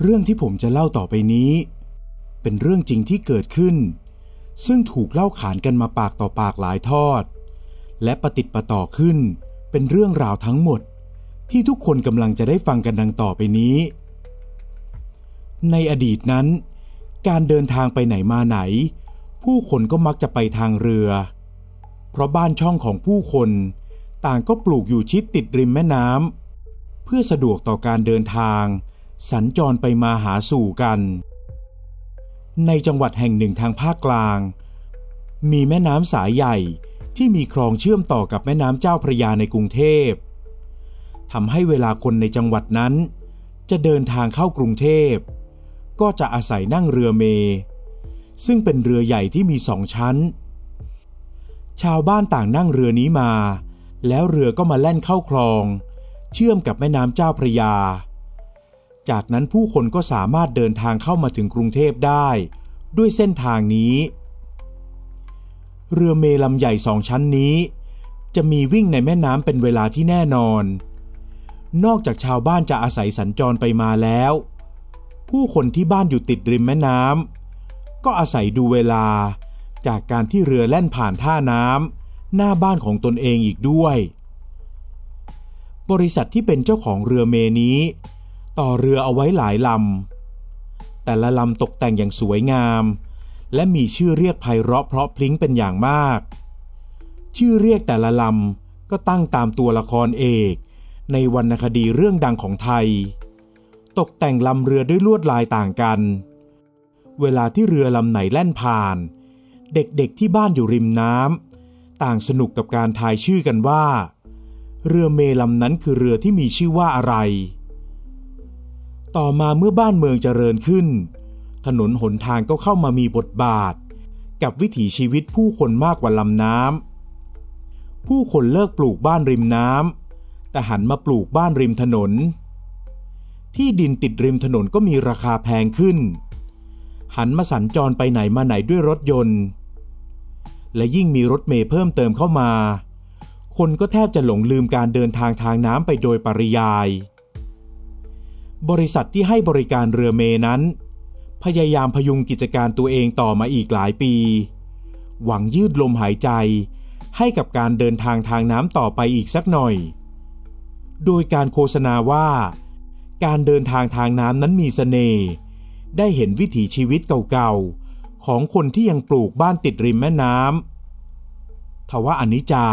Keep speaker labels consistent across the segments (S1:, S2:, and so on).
S1: เรื่องที่ผมจะเล่าต่อไปนี้เป็นเรื่องจริงที่เกิดขึ้นซึ่งถูกเล่าขานกันมาปากต่อปากหลายทอดและประติดประต่อขึ้นเป็นเรื่องราวทั้งหมดที่ทุกคนกำลังจะได้ฟังกันดังต่อไปนี้ในอดีตนั้นการเดินทางไปไหนมาไหนผู้คนก็มักจะไปทางเรือเพราะบ้านช่องของผู้คนต่างก็ปลูกอยู่ชิดติดริมแม่น้ำเพื่อสะดวกต่อการเดินทางสัญจรไปมาหาสู่กันในจังหวัดแห่งหนึ่งทางภาคกลางมีแม่น้ำสายใหญ่ที่มีคลองเชื่อมต่อกับแม่น้ำเจ้าพระยาในกรุงเทพทำให้เวลาคนในจังหวัดนั้นจะเดินทางเข้ากรุงเทพก็จะอาศัยนั่งเรือเมซึ่งเป็นเรือใหญ่ที่มี2 ชั้นชาวบ้านต่างนั่งเรือนี้มาแล้วเรือก็มาแล่นเข้าคลองเชื่อมกับแม่น้ำเจ้าพระยาจากนั้นผู้คนก็สามารถเดินทางเข้ามาถึงกรุงเทพได้ด้วยเส้นทางนี้เรือเมลำใหญ่2 ชั้นนี้จะมีวิ่งในแม่น้ำเป็นเวลาที่แน่นอนนอกจากชาวบ้านจะอาศัยสัญจรไปมาแล้วผู้คนที่บ้านอยู่ติดริมแม่น้ำก็อาศัยดูเวลาจากการที่เรือแล่นผ่านท่าน้ำหน้าบ้านของตนเองอีกด้วยบริษัทที่เป็นเจ้าของเรือเมนี้ต่อเรือเอาไว้หลายลำแต่ละลำตกแต่งอย่างสวยงามและมีชื่อเรียกไพเราะเพราะพริ้งเป็นอย่างมากชื่อเรียกแต่ละลำก็ตั้งตามตัวละครเอกในวรรณคดีเรื่องดังของไทยตกแต่งลำเรือด้วยลวดลายต่างกันเวลาที่เรือลำไหนแล่นผ่านเด็กๆที่บ้านอยู่ริมน้ำต่างสนุกกับการทายชื่อกันว่าเรือเมลำนั้นคือเรือที่มีชื่อว่าอะไรต่อมาเมื่อบ้านเมืองเจริญขึ้นถนนหนทางก็เข้ามามีบทบาทกับวิถีชีวิตผู้คนมากกว่าลำน้ำผู้คนเลิกปลูกบ้านริมน้ำแต่หันมาปลูกบ้านริมถนนที่ดินติดริมถนนก็มีราคาแพงขึ้นหันมาสัญจรไปไหนมาไหนด้วยรถยนต์และยิ่งมีรถเมล์เพิ่มเติมเข้ามาคนก็แทบจะหลงลืมการเดินทางทางน้ำไปโดยปริยายบริษัทที่ให้บริการเรือเมล์นั้นพยายามพยุงกิจการตัวเองต่อมาอีกหลายปีหวังยืดลมหายใจให้กับการเดินทางทางน้ำต่อไปอีกสักหน่อยโดยการโฆษณาว่าการเดินทางทางน้ำนั้นมีเสน่ห์ได้เห็นวิถีชีวิตเก่าๆของคนที่ยังปลูกบ้านติดริมแม่น้ำทว่าอนิจจา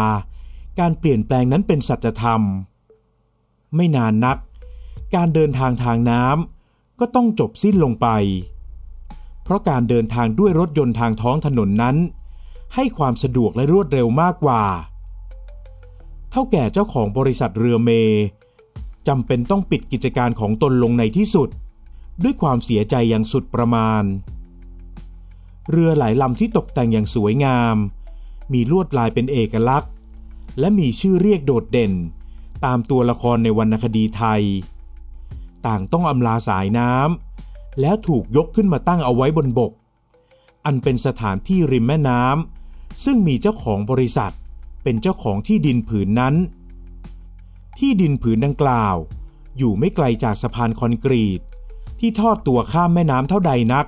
S1: การเปลี่ยนแปลงนั้นเป็นสัจธรรมไม่นานนักการเดินทางทางน้ำก็ต้องจบสิ้นลงไปเพราะการเดินทางด้วยรถยนต์ทางท้องถนนนั้นให้ความสะดวกและรวดเร็วมากกว่าเท่าแก่เจ้าของบริษัทเรือเมจำเป็นต้องปิดกิจการของตนลงในที่สุดด้วยความเสียใจอย่างสุดประมาณเรือหลายลำที่ตกแต่งอย่างสวยงามมีลวดลายเป็นเอกลักษณ์และมีชื่อเรียกโดดเด่นตามตัวละครในวรรณคดีไทยต่างต้องอำลาสายน้ำแล้วถูกยกขึ้นมาตั้งเอาไว้บนบกอันเป็นสถานที่ริมแม่น้ำซึ่งมีเจ้าของบริษัทเป็นเจ้าของที่ดินผืนนั้นที่ดินผืนดังกล่าวอยู่ไม่ไกลจากสะพานคอนกรีตที่ทอดตัวข้ามแม่น้ำเท่าใดนัก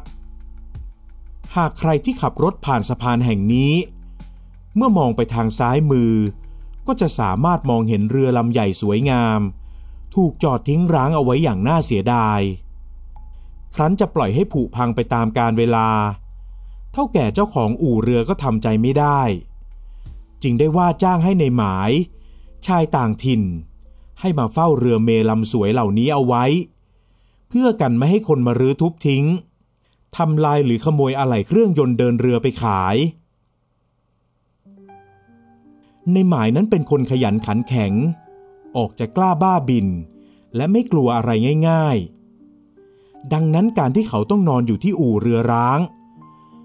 S1: หากใครที่ขับรถผ่านสะพานแห่งนี้เมื่อมองไปทางซ้ายมือก็จะสามารถมองเห็นเรือลำใหญ่สวยงามถูกจอดทิ้งร้างเอาไว้อย่างน่าเสียดายครั้นจะปล่อยให้ผุพังไปตามกาลเวลาเท่าแก่เจ้าของอู่เรือก็ทำใจไม่ได้จึงได้ว่าจ้างให้ในหมายชายต่างถิ่นให้มาเฝ้าเรือเมลำสวยเหล่านี้เอาไว้เพื่อกันไม่ให้คนมารื้อทุบทิ้งทำลายหรือขโมยอะไหล่เครื่องยนต์เดินเรือไปขายในหมายนั้นเป็นคนขยันขันแข็งออกจะกล้าบ้าบินและไม่กลัวอะไรง่ายๆดังนั้นการที่เขาต้องนอนอยู่ที่อู่เรือร้าง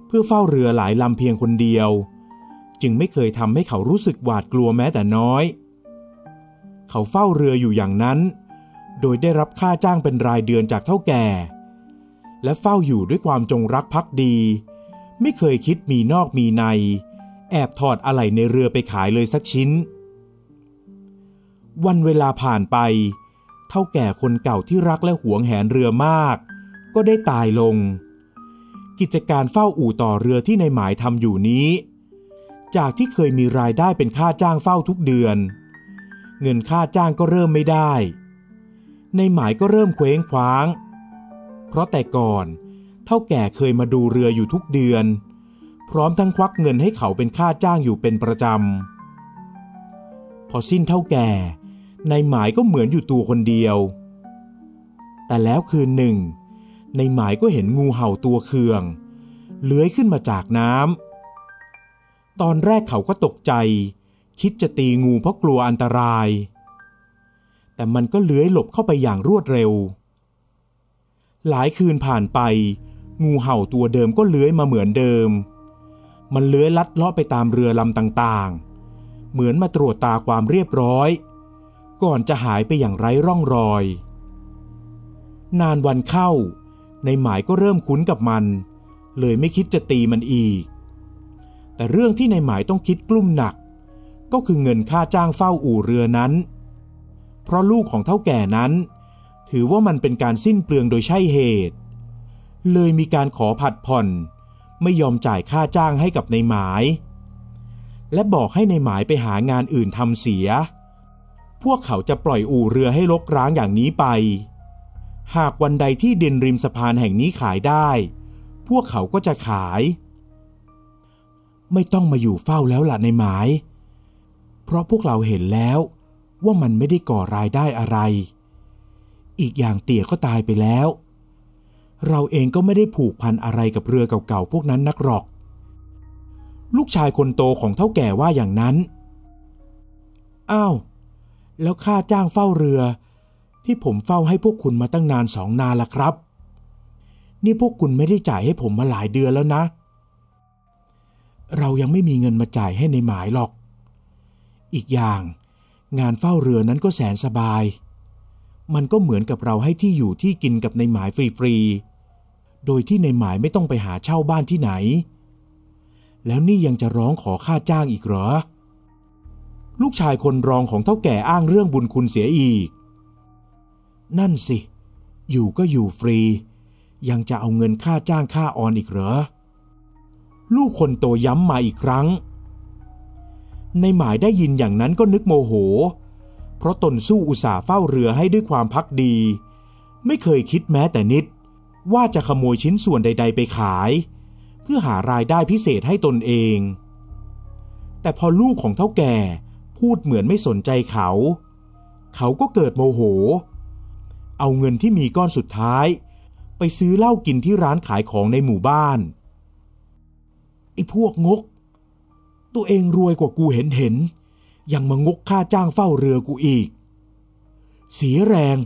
S1: เพื่อเฝ้าเรือหลายลำเพียงคนเดียวจึงไม่เคยทำให้เขารู้สึกหวาดกลัวแม้แต่น้อยเขาเฝ้าเรืออยู่อย่างนั้นโดยได้รับค่าจ้างเป็นรายเดือนจากเฒ่าแก่และเฝ้าอยู่ด้วยความจงรักภักดีไม่เคยคิดมีนอกมีในแอบถอดอะไหล่ในเรือไปขายเลยสักชิ้นวันเวลาผ่านไปเฒ่าแก่คนเก่าที่รักและหวงแหนเรือมาก ก็ได้ตายลงกิจการเฝ้าอู่ต่อเรือที่นายหมายทำอยู่นี้จากที่เคยมีรายได้เป็นค่าจ้างเฝ้าทุกเดือนเงินค่าจ้างก็เริ่มไม่ได้นายหมายก็เริ่มเคว้งคว้างเพราะแต่ก่อนเฒ่าแก่เคยมาดูเรืออยู่ทุกเดือนพร้อมทั้งควักเงินให้เขาเป็นค่าจ้างอยู่เป็นประจำพอสิ้นเฒ่าแก่นายหมายก็เหมือนอยู่ตัวคนเดียวแต่แล้วคืนหนึ่งนายหมายก็เห็นงูเห่าตัวเคืองเลื้อยขึ้นมาจากน้ำตอนแรกเขาก็ตกใจคิดจะตีงูเพราะกลัวอันตรายแต่มันก็เลื้อยหลบเข้าไปอย่างรวดเร็วหลายคืนผ่านไปงูเห่าตัวเดิมก็เลื้อยมาเหมือนเดิมมันเลื้อยลัดเลาะไปตามเรือลำต่างๆเหมือนมาตรวจตาความเรียบร้อยก่อนจะหายไปอย่างไร้ร่องรอยนานวันเข้านายหมายก็เริ่มคุ้นกับมันเลยไม่คิดจะตีมันอีกแต่เรื่องที่นายหมายต้องคิดกลุ้มหนักก็คือเงินค่าจ้างเฝ้าอู่เรือนั้นเพราะลูกของเฒ่าแก่นั้นถือว่ามันเป็นการสิ้นเปลืองโดยใช่เหตุเลยมีการขอผัดผ่อนไม่ยอมจ่ายค่าจ้างให้กับนายหมายและบอกให้นายหมายไปหางานอื่นทำเสียพวกเขาจะปล่อยอู่เรือให้รกร้างอย่างนี้ไปหากวันใดที่ดินริมสะพานแห่งนี้ขายได้พวกเขาก็จะขายไม่ต้องมาอยู่เฝ้าแล้วล่ะนายหมายเพราะพวกเราเห็นแล้วว่ามันไม่ได้ก่อรายได้อะไรอีกอย่างเตี่ยก็ตายไปแล้วเราเองก็ไม่ได้ผูกพันอะไรกับเรือเก่าๆพวกนั้นนักหรอกลูกชายคนโตของเฒ่าแก่ว่าอย่างนั้นอ้าวแล้วค่าจ้างเฝ้าเรือที่ผมเฝ้าให้พวกคุณมาตั้งนาน2 นานละครับนี่พวกคุณไม่ได้จ่ายให้ผมมาหลายเดือนแล้วนะเรายังไม่มีเงินมาจ่ายให้ในหมายหรอกอีกอย่างงานเฝ้าเรือนั้นก็แสนสบายมันก็เหมือนกับเราให้ที่อยู่ที่กินกับในหมายฟรีๆโดยที่ในหมายไม่ต้องไปหาเช่าบ้านที่ไหนแล้วนี่ยังจะร้องขอค่าจ้างอีกเหรอลูกชายคนรองของเฒ่าแก่อ้างเรื่องบุญคุณเสียอีกนั่นสิอยู่ก็อยู่ฟรียังจะเอาเงินค่าจ้างค่าออนอีกเหรอลูกคนโตย้ำมาอีกครั้งในหมายได้ยินอย่างนั้นก็นึกโมโหเพราะตนสู้อุตส่าห์เฝ้าเรือให้ด้วยความภักดีไม่เคยคิดแม้แต่นิดว่าจะขโมยชิ้นส่วนใดๆไปขายเพื่อหารายได้พิเศษให้ตนเองแต่พอลูกของเฒ่าแก่พูดเหมือนไม่สนใจเขาก็เกิดโมโหเอาเงินที่มีก้อนสุดท้ายไปซื้อเหล้ากินที่ร้านขายของในหมู่บ้านไอ้พวกงกตัวเองรวยกว่ากูเห็นยังมางกค่าจ้างเฝ้าเรือกูอีกเสียแรง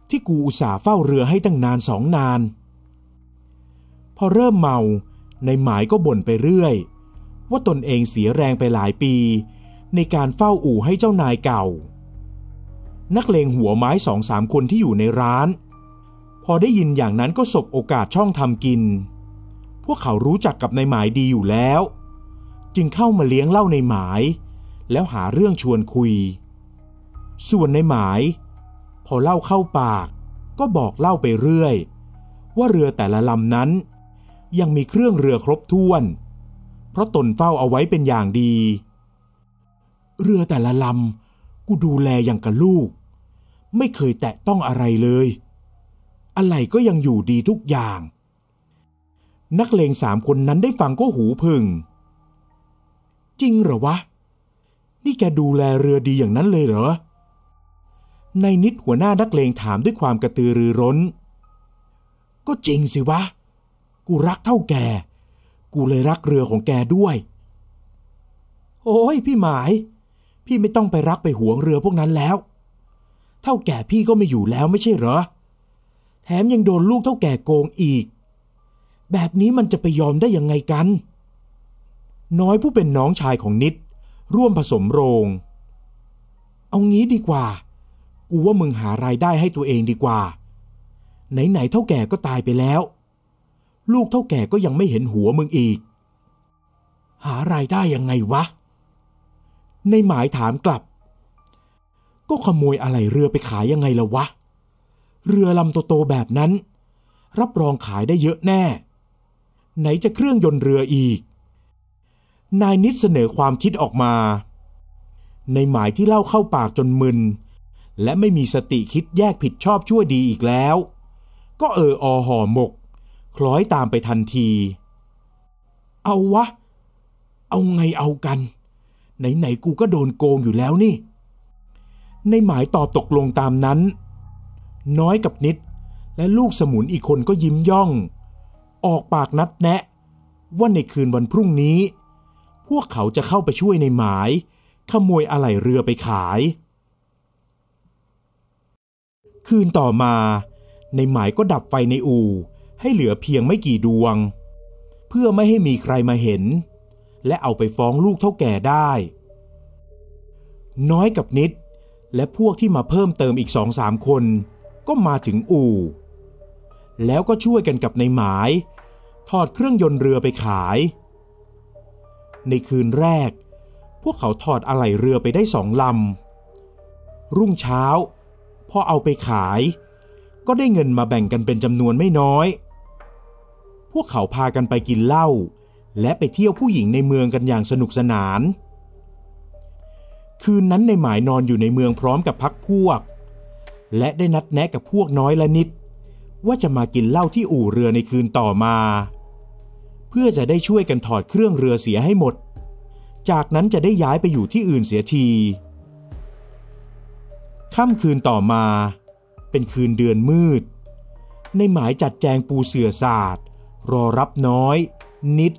S1: ที่กูอุตส่าห์เฝ้าเรือให้ตั้งนาน2 นานพอเริ่มเมาในหมายก็บ่นไปเรื่อยว่าตนเองเสียแรงไปหลายปีในการเฝ้าอู่ให้เจ้านายเก่านักเลงหัวไม้ 2-3 คนที่อยู่ในร้านพอได้ยินอย่างนั้นก็สบโอกาสช่องทำกินพวกเขารู้จักกับนายหมายดีอยู่แล้วจึงเข้ามาเลี้ยงเหล้านายหมายแล้วหาเรื่องชวนคุยส่วนนายหมายพอเหล้าเข้าปากก็บอกเล่าไปเรื่อยว่าเรือแต่ละลำนั้นยังมีเครื่องเรือครบถ้วนเพราะตนเฝ้าเอาไว้เป็นอย่างดีเรือแต่ละลำกูดูแลอย่างกับลูกไม่เคยแตะต้องอะไรเลยอะไรก็ยังอยู่ดีทุกอย่างนักเลง3 คนนั้นได้ฟังก็หูผึ่งจริงเหรอวะนี่แกดูแลเรือดีอย่างนั้นเลยเหรอนายนิดหัวหน้านักเลงถามด้วยความกระตือรือร้นก็จริงสิวะกูรักเฒ่าแก่กูเลยรักเรือของแกด้วยโอ้ยพี่หมายพี่ไม่ต้องไปรักไปหวงเรือพวกนั้นแล้วเฒ่าแก่พี่ก็ไม่อยู่แล้วไม่ใช่เหรอแถมยังโดนลูกเฒ่าแก่โกงอีกแบบนี้มันจะไปยอมได้ยังไงกันน้อยผู้เป็นน้องชายของนิดร่วมผสมโรงเอางี้ดีกว่ากูว่ามึงหารายได้ให้ตัวเองดีกว่าไหนๆเฒ่าแก่ก็ตายไปแล้วลูกเฒ่าแก่ก็ยังไม่เห็นหัวมึงอีกหารายได้ยังไงวะในหมายถามกลับก็ขโมยอะไหล่เรือไปขายยังไงล่ะวะเรือลำโตๆแบบนั้น รับรองขายได้เยอะแน่ไหนจะเครื่องยนต์เรืออีกนายนิดเสนอความคิดออกมาในหมายที่เล่าเข้าปากจนมึนและไม่มีสติคิดแยกผิดชอบชั่วดีอีกแล้วก็ห่อหมกคล้อยตามไปทันทีเอาวะเอาไงเอากันไหนกูก็โดนโกงอยู่แล้วนี่ในหมายตอบตกลงตามนั้นน้อยกับนิดและลูกสมุนอีกคนก็ยิ้มย่องออกปากนัดแนะว่าในคืนวันพรุ่งนี้พวกเขาจะเข้าไปช่วยในหมายขโมยอะไหล่เรือไปขายคืนต่อมาในหมายก็ดับไฟในอู่ให้เหลือเพียงไม่กี่ดวงเพื่อไม่ให้มีใครมาเห็นและเอาไปฟ้องลูกเฒ่าแก่ได้น้อยกับนิดและพวกที่มาเพิ่มเติมอีก 2-3 คนก็มาถึงอู่แล้วก็ช่วยกันกับในหมายถอดเครื่องยนต์เรือไปขายในคืนแรกพวกเขาถอดอะไหล่เรือไปได้2 ลำรุ่งเช้าพอเอาไปขายก็ได้เงินมาแบ่งกันเป็นจำนวนไม่น้อยพวกเขาพากันไปกินเหล้าและไปเที่ยวผู้หญิงในเมืองกันอย่างสนุกสนานคืนนั้นในหมายนอนอยู่ในเมืองพร้อมกับพรรคพวกและได้นัดแนะกับพวกน้อยและนิดว่าจะมากินเหล้าที่อู่เรือในคืนต่อมาเพื่อจะได้ช่วยกันถอดเครื่องเรือเสียให้หมดจากนั้นจะได้ย้ายไปอยู่ที่อื่นเสียทีค่ำคืนต่อมาเป็นคืนเดือนมืดในหมายจัดแจงปูเสื่อสาดรอรับน้อยนิด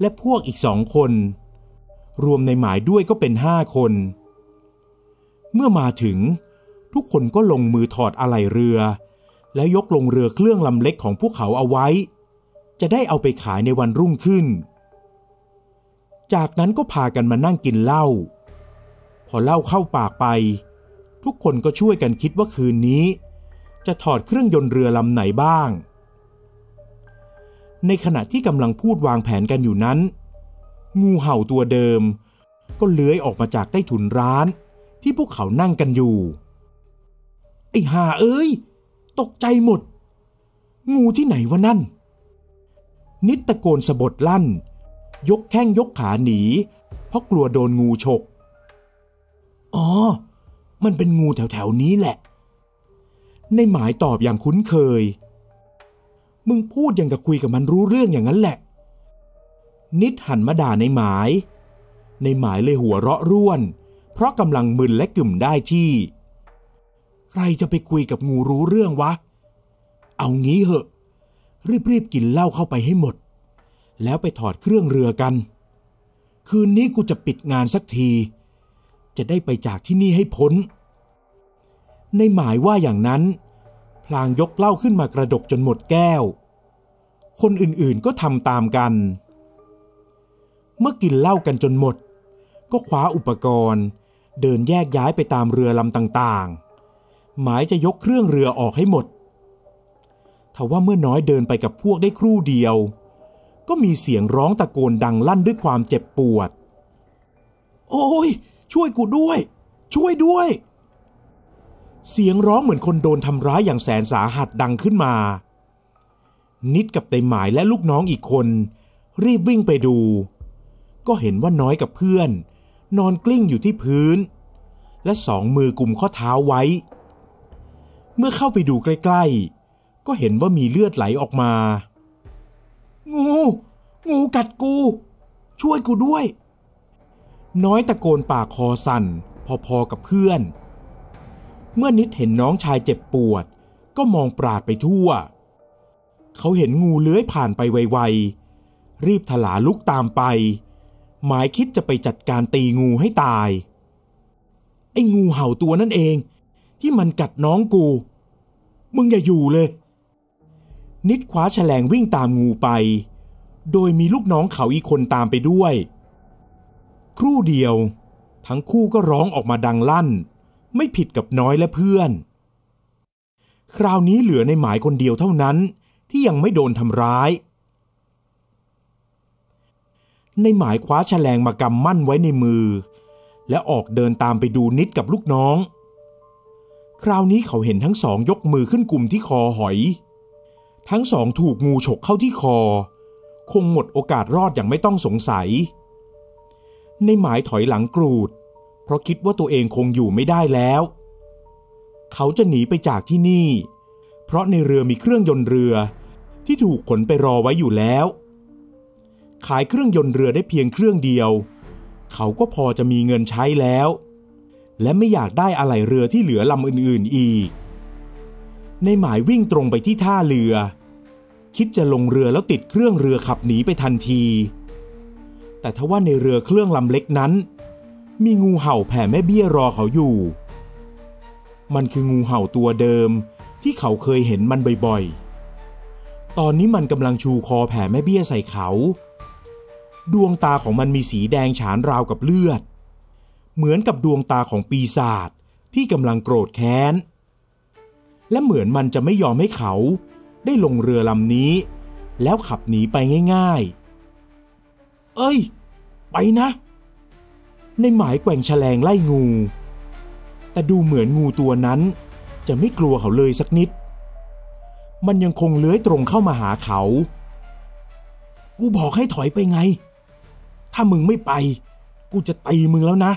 S1: และพวกอีก2 คนรวมในหมายด้วยก็เป็น5 คนเมื่อมาถึงทุกคนก็ลงมือถอดอะไหล่เรือแล้วยกลงเรือเครื่องลำเล็กของพวกเขาเอาไว้จะได้เอาไปขายในวันรุ่งขึ้นจากนั้นก็พากันมานั่งกินเหล้าพอเหล้าเข้าปากไปทุกคนก็ช่วยกันคิดว่าคืนนี้จะถอดเครื่องยนต์เรือลำไหนบ้างในขณะที่กำลังพูดวางแผนกันอยู่นั้นงูเห่าตัวเดิมก็เลื้อยออกมาจากใต้ถุนร้านที่พวกเขานั่งกันอยู่ไอ้ห่าเอ้ยตกใจหมดงูที่ไหนวะนั่นนิดตะโกนสะบดลั่นยกแข้งยกขาหนีเพราะกลัวโดนงูฉกอ๋อมันเป็นงูแถวๆนี้แหละในหมายตอบอย่างคุ้นเคยมึงพูดอย่างกับคุยกับมันรู้เรื่องอย่างนั้นแหละนิดหันมาด่าในหมายเลยหัวเราะร่วนเพราะกำลังมึนและกึ่มได้ที่ใครจะไปคุยกับงูรู้เรื่องวะเอางี้เหอะรีบกินเหล้าเข้าไปให้หมดแล้วไปถอดเครื่องเรือกันคืนนี้กูจะปิดงานสักทีจะได้ไปจากที่นี่ให้พ้นในหมายว่าอย่างนั้นพลางยกเหล้าขึ้นมากระดกจนหมดแก้วคนอื่นๆก็ทำตามกันเมื่อกินเหล้ากันจนหมดก็คว้าอุปกรณ์เดินแยกย้ายไปตามเรือลำต่างๆหมายจะยกเครื่องเรือออกให้หมดทว่าเมื่อน้อยเดินไปกับพวกได้ครู่เดียวก็มีเสียงร้องตะโกนดังลั่นด้วยความเจ็บปวดโอ้ยช่วยกูด้วยช่วยด้วยเสียงร้องเหมือนคนโดนทำร้ายอย่างแสนสาหัสดังขึ้นมานิดกับไต่หมายและลูกน้องอีกคนรีบวิ่งไปดูก็เห็นว่าน้อยกับเพื่อนนอนกลิ้งอยู่ที่พื้นและ2 มือกุมข้อเท้าไว้เมื่อเข้าไปดูใกล้ๆก็เห็นว่ามีเลือดไหลออกมางูกัดกูช่วยกูด้วยน้อยตะโกนปากคอสั่นพอๆกับเพื่อนเมื่อนิดเห็นน้องชายเจ็บปวดก็มองปราดไปทั่วเขาเห็นงูเลื้อยผ่านไปไวๆรีบถลาลุกตามไปหมายคิดจะไปจัดการตีงูให้ตายไอ้งูเห่าตัวนั่นเองที่มันกัดน้องกูมึงอย่าอยู่เลยนิดคว้าแฉลงวิ่งตามงูไปโดยมีลูกน้องเขาอีกคนตามไปด้วยครู่เดียวทั้งคู่ก็ร้องออกมาดังลั่นไม่ผิดกับน้อยและเพื่อนคราวนี้เหลือในหมายคนเดียวเท่านั้นที่ยังไม่โดนทำร้ายในหมายคว้าแฉลงมากำมั่นไว้ในมือและออกเดินตามไปดูนิดกับลูกน้องคราวนี้เขาเห็นทั้ง2ยกมือขึ้นกุมที่คอหอย ทั้งสองถูกงูฉกเข้าที่คอคงหมดโอกาสรอดอย่างไม่ต้องสงสัยในหมายถอยหลังกรูดเพราะคิดว่าตัวเองคงอยู่ไม่ได้แล้วเขาจะหนีไปจากที่นี่เพราะในเรือมีเครื่องยนต์เรือที่ถูกขนไปรอไว้อยู่แล้วขายเครื่องยนต์เรือได้เพียงเครื่องเดียวเขาก็พอจะมีเงินใช้แล้วและไม่อยากได้อะไหล่เรือที่เหลือลำอื่นๆอีกในหมายวิ่งตรงไปที่ท่าเรือคิดจะลงเรือแล้วติดเครื่องเรือขับหนีไปทันทีแต่ทว่าในเรือเครื่องลำเล็กนั้นมีงูเห่าแผ่แม่เบี้ยรอเขาอยู่มันคืองูเห่าตัวเดิมที่เขาเคยเห็นมันบ่อยๆตอนนี้มันกำลังชูคอแผ่แม่เบี้ยใส่เขาดวงตาของมันมีสีแดงฉานราวกับเลือดเหมือนกับดวงตาของปีศาจที่กำลังโกรธแค้นและเหมือนมันจะไม่ยอมให้เขาได้ลงเรือลำนี้แล้วขับหนีไปง่ายๆเอ้ยไปนะในหมายแกว่งแฉลงไล่งูแต่ดูเหมือนงูตัวนั้นจะไม่กลัวเขาเลยสักนิดมันยังคงเลื้อยตรงเข้ามาหาเขากูบอกให้ถอยไปไงถ้ามึงไม่ไปกูจะตีมึงแล้วนะ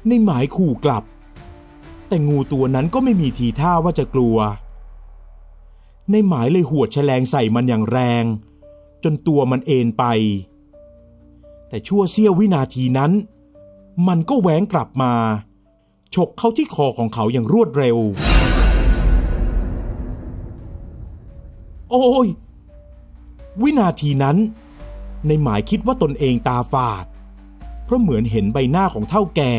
S1: ในหมายขู่กลับแต่งูตัวนั้นก็ไม่มีทีท่าว่าจะกลัวในหมายเลยหวดแฉลงใส่มันอย่างแรงจนตัวมันเอนไปแต่ชั่วเสี้ยววินาทีนั้นมันก็แหวงกลับมาฉกเข้าที่คอของเขาอย่างรวดเร็วโอ้ยวินาทีนั้นในหมายคิดว่าตนเองตาฝาดเพราะเหมือนเห็นใบหน้าของเฒ่าแก่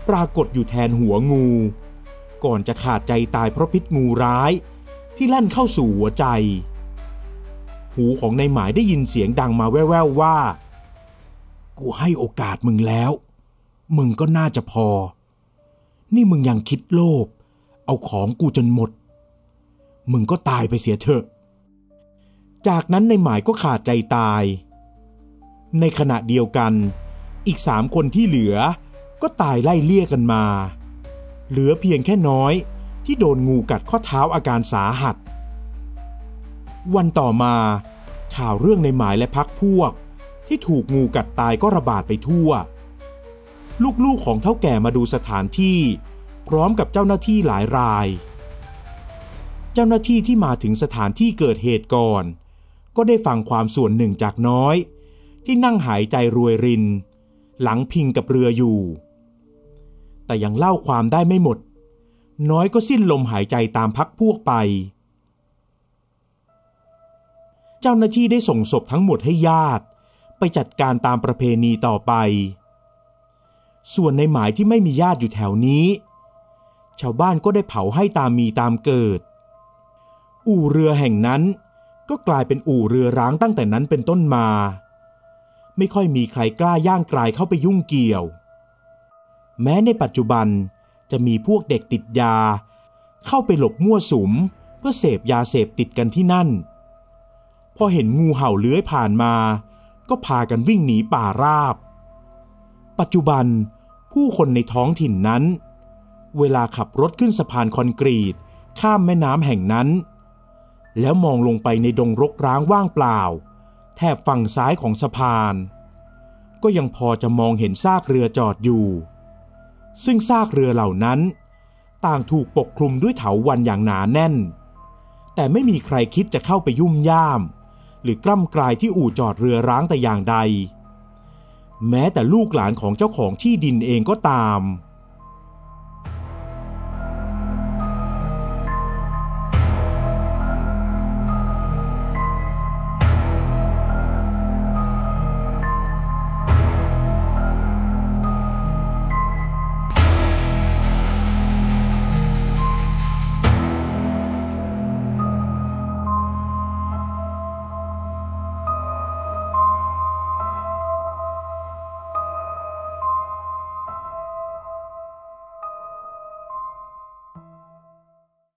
S1: ปรากฏอยู่แทนหัวงูก่อนจะขาดใจตายเพราะพิษงูร้ายที่ลั่นเข้าสู่หัวใจหูของในหมายได้ยินเสียงดังมาแว่วๆว่ากูให้โอกาสมึงแล้วมึงก็น่าจะพอนี่มึงยังคิดโลภเอาของกูจนหมดมึงก็ตายไปเสียเถอะจากนั้นในหมายก็ขาดใจตายในขณะเดียวกันอีก3 คนที่เหลือก็ตายไล่เลี่ยกันมาเหลือเพียงแค่น้อยที่โดนงูกัดข้อเท้าอาการสาหัสวันต่อมาข่าวเรื่องในหมายและพรรคพวกที่ถูกงูกัดตายก็ระบาดไปทั่วลูกๆของเฒ่าแก่มาดูสถานที่พร้อมกับเจ้าหน้าที่หลายรายเจ้าหน้าที่ที่มาถึงสถานที่เกิดเหตุก่อนก็ได้ฟังความส่วนหนึ่งจากน้อยที่นั่งหายใจรวยรินหลังพิงกับเรืออยู่แต่ยังเล่าความได้ไม่หมดน้อยก็สิ้นลมหายใจตามพรรคพวกไปเจ้าหน้าที่ได้ส่งศพทั้งหมดให้ญาติไปจัดการตามประเพณีต่อไปส่วนในหมายที่ไม่มีญาติอยู่แถวนี้ชาวบ้านก็ได้เผาให้ตามมีตามเกิดอู่เรือแห่งนั้นก็กลายเป็นอู่เรือร้างตั้งแต่นั้นเป็นต้นมาไม่ค่อยมีใครกล้าย่างกรายเข้าไปยุ่งเกี่ยวแม้ในปัจจุบันจะมีพวกเด็กติดยาเข้าไปหลบมั่วสุมเพื่อเสพยาเสพติดกันที่นั่นพอเห็นงูเห่าเลื้อยผ่านมาก็พากันวิ่งหนีป่าราบปัจจุบันผู้คนในท้องถิ่นนั้นเวลาขับรถขึ้นสะพานคอนกรีตข้ามแม่น้ำแห่งนั้นแล้วมองลงไปในดงรกร้างว่างเปล่าแถบฝั่งซ้ายของสะพานก็ยังพอจะมองเห็นซากเรือจอดอยู่ซึ่งซากเรือเหล่านั้นต่างถูกปกคลุมด้วยเถาวัลย์อย่างหนาแน่นแต่ไม่มีใครคิดจะเข้าไปยุ่มย่ามหรือกล้ำกลายที่อู่จอดเรือร้างแต่อย่างใดแม้แต่ลูกหลานของเจ้าของที่ดินเองก็ตาม